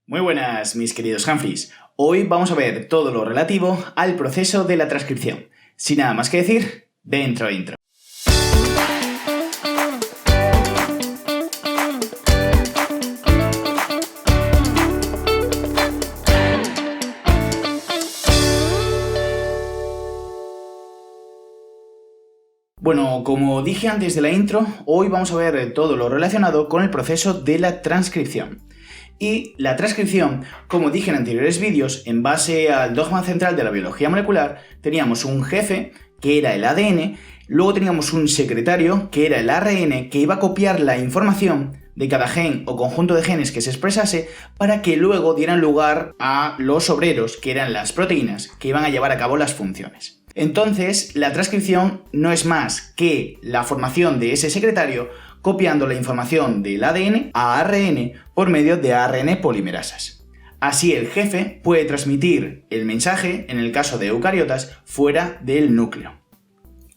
Muy buenas, mis queridos Humphreys. Hoy vamos a ver todo lo relativo al proceso de la transcripción. Sin nada más que decir, dentro intro. Bueno, como dije antes de la intro, hoy vamos a ver todo lo relacionado con el proceso de la transcripción. Y la transcripción, como dije en anteriores vídeos, en base al dogma central de la biología molecular, teníamos un jefe, que era el ADN, luego teníamos un secretario, que era el ARN, que iba a copiar la información de cada gen o conjunto de genes que se expresase para que luego dieran lugar a los obreros, que eran las proteínas, que iban a llevar a cabo las funciones. Entonces, la transcripción no es más que la formación de ese secretario copiando la información del ADN a ARN por medio de ARN polimerasas. Así el jefe puede transmitir el mensaje, en el caso de eucariotas, fuera del núcleo.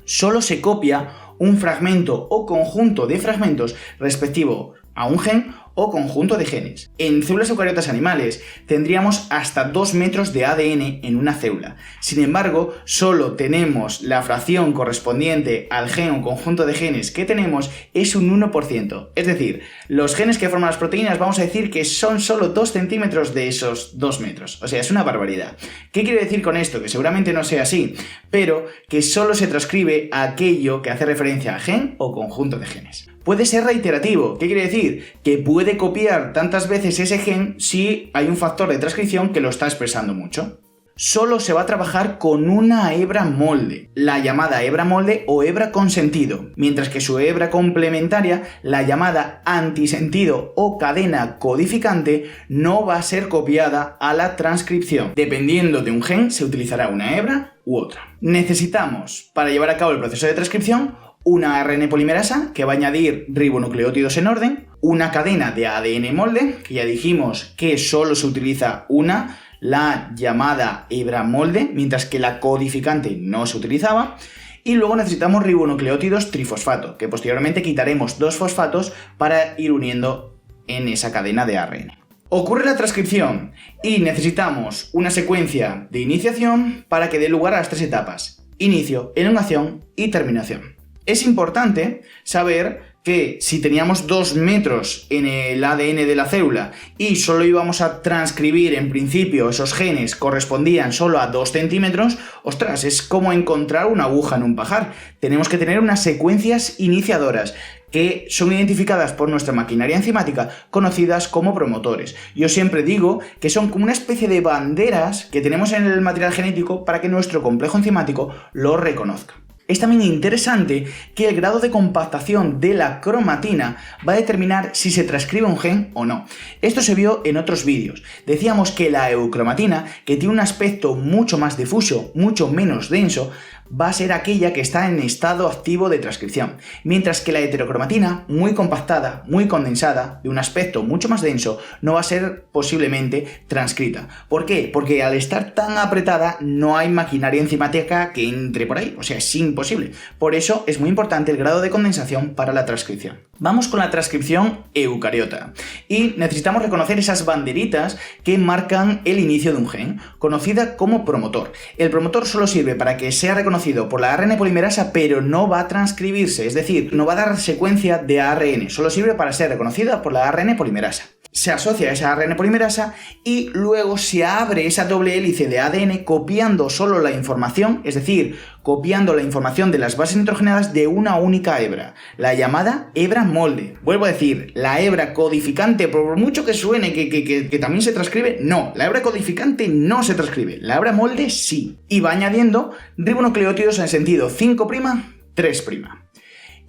Solo se copia un fragmento o conjunto de fragmentos respectivo a un gen o conjunto de genes. En células eucariotas animales tendríamos hasta 2 metros de ADN en una célula. Sin embargo, solo tenemos la fracción correspondiente al gen o conjunto de genes que tenemos es un 1%. Es decir, los genes que forman las proteínas vamos a decir que son solo 2 centímetros de esos 2 metros. O sea, es una barbaridad. ¿Qué quiere decir con esto? Que seguramente no sea así, pero que solo se transcribe aquello que hace referencia a gen o conjunto de genes. Puede ser reiterativo. ¿Qué quiere decir? Que puede copiar tantas veces ese gen si hay un factor de transcripción que lo está expresando mucho. Solo se va a trabajar con una hebra molde, la llamada hebra molde o hebra con sentido, mientras que su hebra complementaria, la llamada antisentido o cadena codificante, no va a ser copiada a la transcripción. Dependiendo de un gen, se utilizará una hebra u otra. Necesitamos, para llevar a cabo el proceso de transcripción, una ARN polimerasa que va a añadir ribonucleótidos en orden, una cadena de ADN molde, que ya dijimos que solo se utiliza una, la llamada hebra molde, mientras que la codificante no se utilizaba, y luego necesitamos ribonucleótidos trifosfato, que posteriormente quitaremos 2 fosfatos para ir uniendo en esa cadena de ARN. Ocurre la transcripción y necesitamos una secuencia de iniciación para que dé lugar a las 3 etapas: inicio, elongación y terminación. Es importante saber que si teníamos 2 metros en el ADN de la célula y solo íbamos a transcribir en principio esos genes correspondían solo a 2 centímetros, ostras, es como encontrar una aguja en un pajar. Tenemos que tener unas secuencias iniciadoras que son identificadas por nuestra maquinaria enzimática, conocidas como promotores. Yo siempre digo que son como una especie de banderas que tenemos en el material genético para que nuestro complejo enzimático lo reconozca. Es también interesante que el grado de compactación de la cromatina va a determinar si se transcribe un gen o no. Esto se vio en otros vídeos. Decíamos que la eucromatina, que tiene un aspecto mucho más difuso, mucho menos denso, va a ser aquella que está en estado activo de transcripción, mientras que la heterocromatina, muy compactada, muy condensada, de un aspecto mucho más denso, no va a ser posiblemente transcrita. ¿Por qué? Porque al estar tan apretada no hay maquinaria enzimática que entre por ahí, o sea, es imposible. Por eso es muy importante el grado de condensación para la transcripción. Vamos con la transcripción eucariota y necesitamos reconocer esas banderitas que marcan el inicio de un gen, conocida como promotor. El promotor solo sirve para que sea reconocido por la ARN polimerasa, pero no va a transcribirse, es decir, no va a dar secuencia de ARN, solo sirve para ser reconocida por la ARN polimerasa. Se asocia a esa ARN polimerasa y luego se abre esa doble hélice de ADN copiando solo la información, es decir, copiando la información de las bases nitrogenadas de una única hebra, la llamada hebra molde. Vuelvo a decir, la hebra codificante, por mucho que suene que también se transcribe, no, la hebra codificante no se transcribe, la hebra molde sí. Y va añadiendo ribonucleótidos en sentido 5', 3'.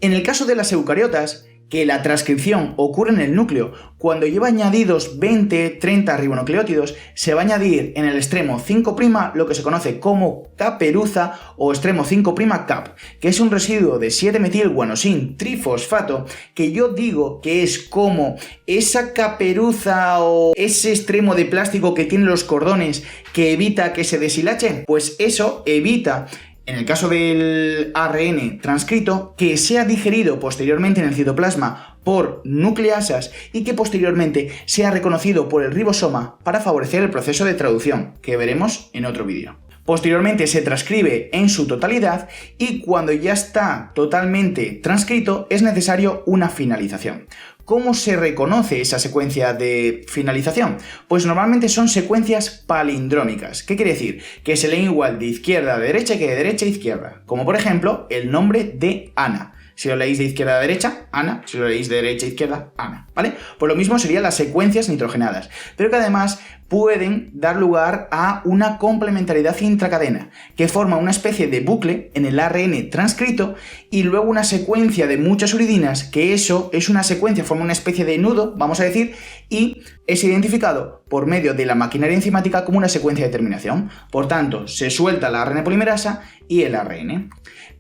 En el caso de las eucariotas, que la transcripción ocurre en el núcleo, cuando lleva añadidos 20-30 ribonucleótidos, se va a añadir en el extremo 5' lo que se conoce como caperuza o extremo 5' cap, que es un residuo de 7-metilguanosin trifosfato, que yo digo que es como esa caperuza o ese extremo de plástico que tiene los cordones que evita que se deshilachen. Pues eso evita, en el caso del ARN transcrito, que sea digerido posteriormente en el citoplasma por nucleasas y que posteriormente sea reconocido por el ribosoma para favorecer el proceso de traducción, que veremos en otro vídeo. Posteriormente se transcribe en su totalidad y cuando ya está totalmente transcrito es necesario una finalización. ¿Cómo se reconoce esa secuencia de finalización? Pues normalmente son secuencias palindrómicas. ¿Qué quiere decir? Que se leen igual de izquierda a derecha que de derecha a izquierda. Como por ejemplo el nombre de Ana. Si lo leéis de izquierda a derecha, Ana. Si lo leéis de derecha a izquierda, Ana. ¿Vale? Pues lo mismo serían las secuencias nitrogenadas. Pero que además pueden dar lugar a una complementariedad intracadena, que forma una especie de bucle en el ARN transcrito y luego una secuencia de muchas uridinas, que eso es una secuencia, forma una especie de nudo, vamos a decir, y es identificado por medio de la maquinaria enzimática como una secuencia de terminación. Por tanto, se suelta la ARN polimerasa y el ARN.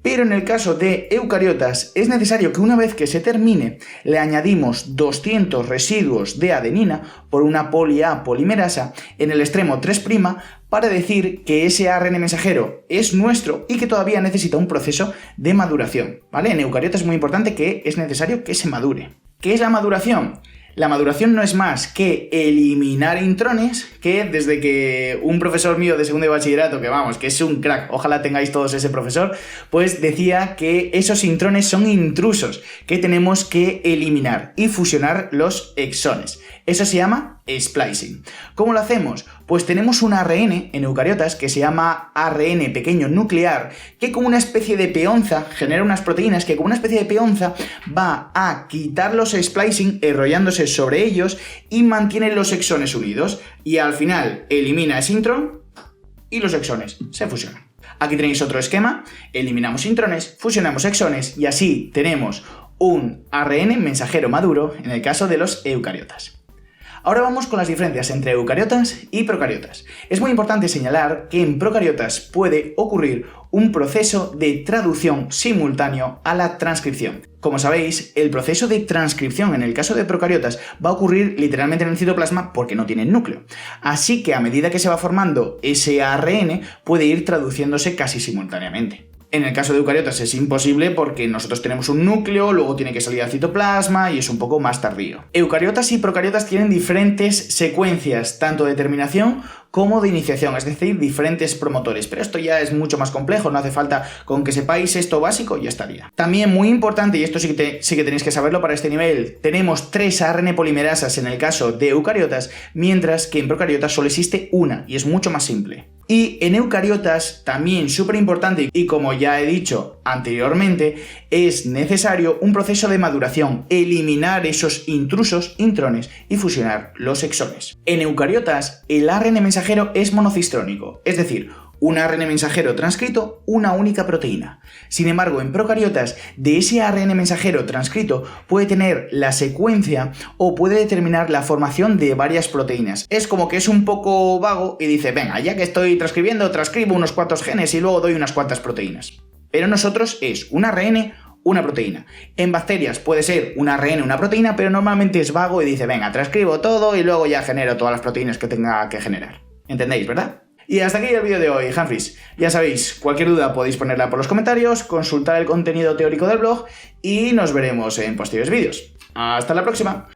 Pero en el caso de eucariotas es necesario que una vez que se termine le añadimos 200 residuos de adenina por una poli-A polimerasa en el extremo 3' para decir que ese ARN mensajero es nuestro y que todavía necesita un proceso de maduración, ¿vale? En eucariotas es muy importante que es necesario que se madure. ¿Qué es la maduración? La maduración no es más que eliminar intrones, que desde que un profesor mío de segundo de bachillerato, que vamos, que es un crack, ojalá tengáis todos ese profesor, pues decía que esos intrones son intrusos, que tenemos que eliminar y fusionar los exones. Eso se llama splicing. ¿Cómo lo hacemos? Pues tenemos un ARN en eucariotas que se llama ARN pequeño nuclear, que como una especie de peonza genera unas proteínas que como una especie de peonza va a quitar los splicing enrollándose sobre ellos y mantiene los exones unidos y al final elimina ese intrón y los exones se fusionan. Aquí tenéis otro esquema, eliminamos intrones, fusionamos exones y así tenemos un ARN mensajero maduro en el caso de los eucariotas. Ahora vamos con las diferencias entre eucariotas y procariotas. Es muy importante señalar que en procariotas puede ocurrir un proceso de traducción simultáneo a la transcripción. Como sabéis, el proceso de transcripción en el caso de procariotas va a ocurrir literalmente en el citoplasma porque no tiene núcleo. Así que a medida que se va formando ese ARN puede ir traduciéndose casi simultáneamente. En el caso de eucariotas es imposible porque nosotros tenemos un núcleo, luego tiene que salir al citoplasma y es un poco más tardío. Eucariotas y procariotas tienen diferentes secuencias, tanto de terminación como de iniciación, es decir, diferentes promotores. Pero esto ya es mucho más complejo, no hace falta con que sepáis esto básico, ya estaría. También muy importante, y esto sí que tenéis que saberlo para este nivel, tenemos 3 ARN polimerasas en el caso de eucariotas, mientras que en procariotas solo existe una y es mucho más simple. Y en eucariotas, también súper importante, y como ya he dicho anteriormente, es necesario un proceso de maduración, eliminar esos intrusos, intrones, y fusionar los exones. En eucariotas, el ARN mensajero es monocistrónico, es decir, un ARN mensajero transcrito, una única proteína. Sin embargo, en procariotas, de ese ARN mensajero transcrito puede tener la secuencia o puede determinar la formación de varias proteínas. Es como que es un poco vago y dice, venga, ya que estoy transcribiendo, transcribo unos cuantos genes y luego doy unas cuantas proteínas. Pero nosotros es un ARN, una proteína. En bacterias puede ser un ARN, una proteína, pero normalmente es vago y dice, venga, transcribo todo y luego ya genero todas las proteínas que tenga que generar. ¿Entendéis, verdad? Y hasta aquí el vídeo de hoy, Humphreys. Ya sabéis, cualquier duda podéis ponerla por los comentarios, consultar el contenido teórico del blog y nos veremos en posteriores vídeos. ¡Hasta la próxima!